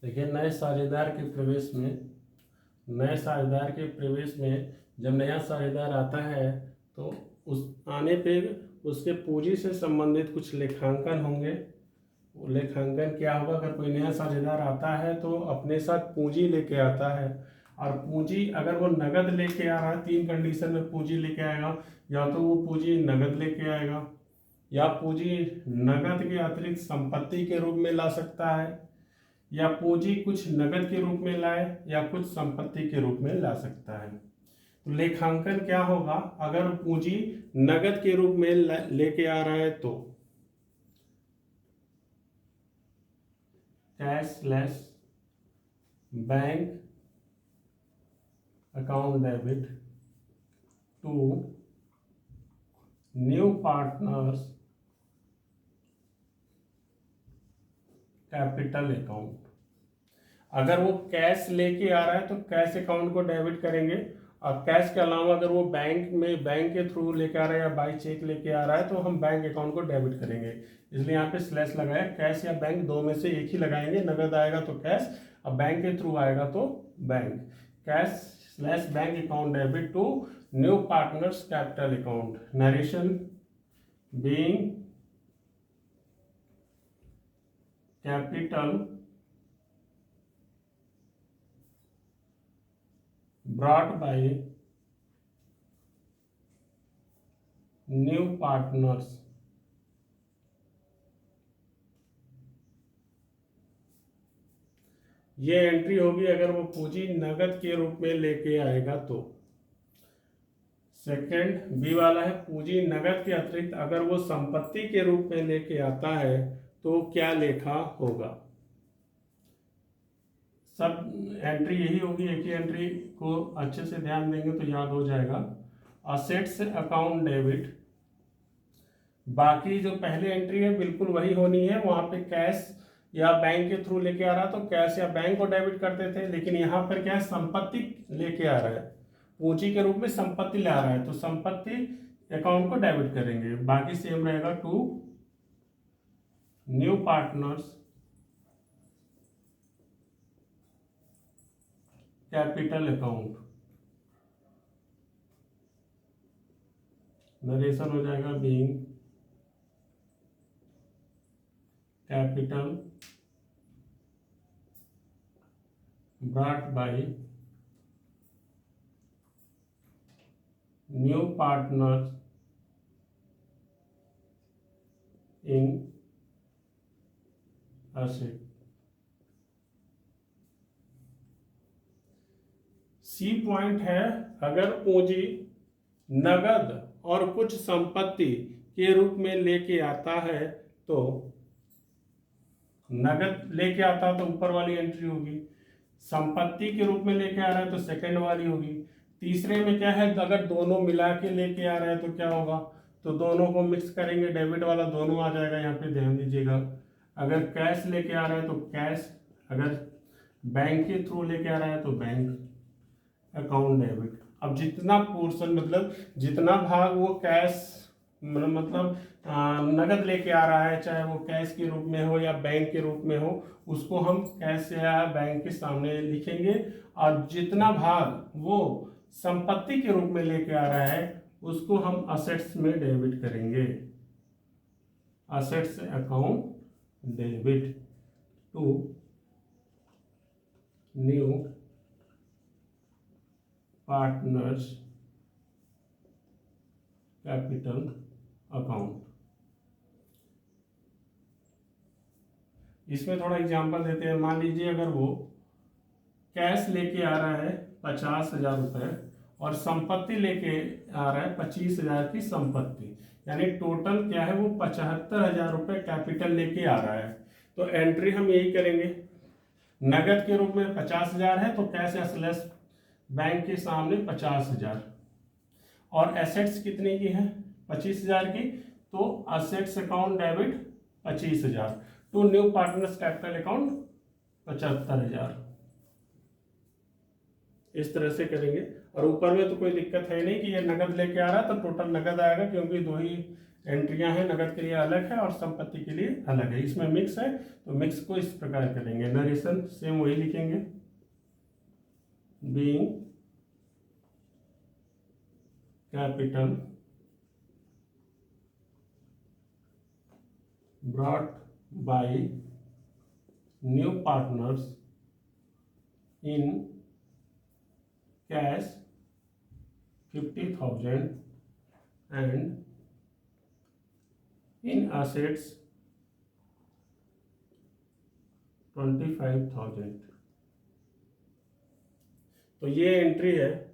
देखिए, नए साझेदार के प्रवेश में जब नया साझेदार आता है तो उस आने पे उसके पूंजी से संबंधित कुछ लेखांकन होंगे। वो लेखांकन क्या होगा? अगर कोई नया साझेदार आता है तो अपने साथ पूंजी लेके आता है, और पूंजी अगर वो नगद लेके आ रहा है, 3 कंडीशन में पूंजी लेके आएगा। या तो वो पूंजी नगद लेके आएगा, या पूंजी नगद के अतिरिक्त संपत्ति के रूप में ला सकता है, या पूंजी कुछ नगद के रूप में लाए या कुछ संपत्ति के रूप में ला सकता है। तो लेखांकन क्या होगा? अगर पूंजी नगद के रूप में लेके आ रहा है तो cashless bank account debit to new partners capital account. अगर वो कैश लेके आ रहा है तो कैश अकाउंट को डेबिट करेंगे, और कैश के अलावा अगर वो बैंक के थ्रू लेके आ रहा है या बाई चेक लेके आ रहा है तो हम बैंक अकाउंट को डेबिट करेंगे। इसलिए यहाँ पे स्लैश लगाया। कैश या बैंक दो में से एक ही लगाएंगे। नगद आएगा तो कैश, और बैंक के थ्रू आएगा तो bank. Cash slash bank account debit to new partners capital account. Narration being capital brought by new partners। ये एंट्री होगी अगर वो पूंजी नगद के रूप में लेके आएगा तो। सेकंड बी वाला है, पूंजी नगद के अतिरिक्त अगर वो संपत्ति के रूप में लेके आता है तो क्या लेखा होगा? सब एंट्री यही होगी। एक ही एंट्री को अच्छे से ध्यान देंगे तो याद हो जाएगा। असेट्स अकाउंट डेबिट, बाकी जो पहले एंट्री है बिल्कुल वही होनी है। वहां पे कैश या बैंक के थ्रू लेके आ रहा तो कैश या बैंक को डेबिट करते थे, लेकिन यहाँ पर क्या है? संपत्ति लेके आ रहा है, पूंजी के रूप में संपत्ति ला रहा है, तो संपत्ति अकाउंट को डेबिट करेंगे। बाकी सेम रहेगा। To new partners capital account. Narration हो जाएगा being capital brought by new partners in asset। C point है, अगर पूंजी नगद और कुछ संपत्ति के रूप में लेके आता है तो नगद लेके आता है तो ऊपर वाली एंट्री होगी। संपत्ति के रूप में लेके आ रहा है तो सेकंड वाली होगी। तीसरे में क्या है? अगर दोनों मिला के लेके आ रहा है तो क्या होगा? तो दोनों को मिक्स करेंगे, डेबिट वाला दोनों आ जाएगा। यहाँ पे ध्यान दीजिएगा, अगर कैश लेके आ रहा है तो कैश, अगर बैंक के थ्रू लेके आ रहा है तो बैंक अकाउंट डेबिट। अब जितना पोर्शन मतलब जितना भाग वो कैश मतलब नगद लेके आ रहा है, चाहे वो कैश के रूप में हो या बैंक के रूप में हो, उसको हम कैश या बैंक के सामने लिखेंगे। और जितना भाग वो संपत्ति के रूप में लेके आ रहा है उसको हम असेट्स में डेबिट करेंगे। Assets account debit to new partners capital account. इसमें थोड़ा एग्जांपल देते हैं। मान लीजिए अगर वो कैश लेके आ रहा है 50,000 रुपये और संपत्ति लेके आ रहा है 25,000 की संपत्ति, यानी टोटल क्या है? वो 75,000 रुपये कैपिटल लेके आ रहा है। तो एंट्री हम यही करेंगे, नगद के रूप में 50,000 है तो कैश या स्लैश बैंक के सामने 50,000, और एसेट्स कितने की है? 25,000 की, तो assets account debit 25,000 to new partners capital account 75,000। इस तरह से करेंगे। और ऊपर में तो कोई दिक्कत है नहीं कि ये नगद लेके आ रहा है तो टोटल नगद आएगा, क्योंकि दो ही एंट्रियां हैं, नकद के लिए अलग है और संपत्ति के लिए अलग है। इसमें मिक्स है तो मिक्स को इस प्रकार करेंगे, नरेशन सेम वही लिखेंगे, being capital brought by new partners in cash 50,000 and in assets 25,000। तो ये एंट्री है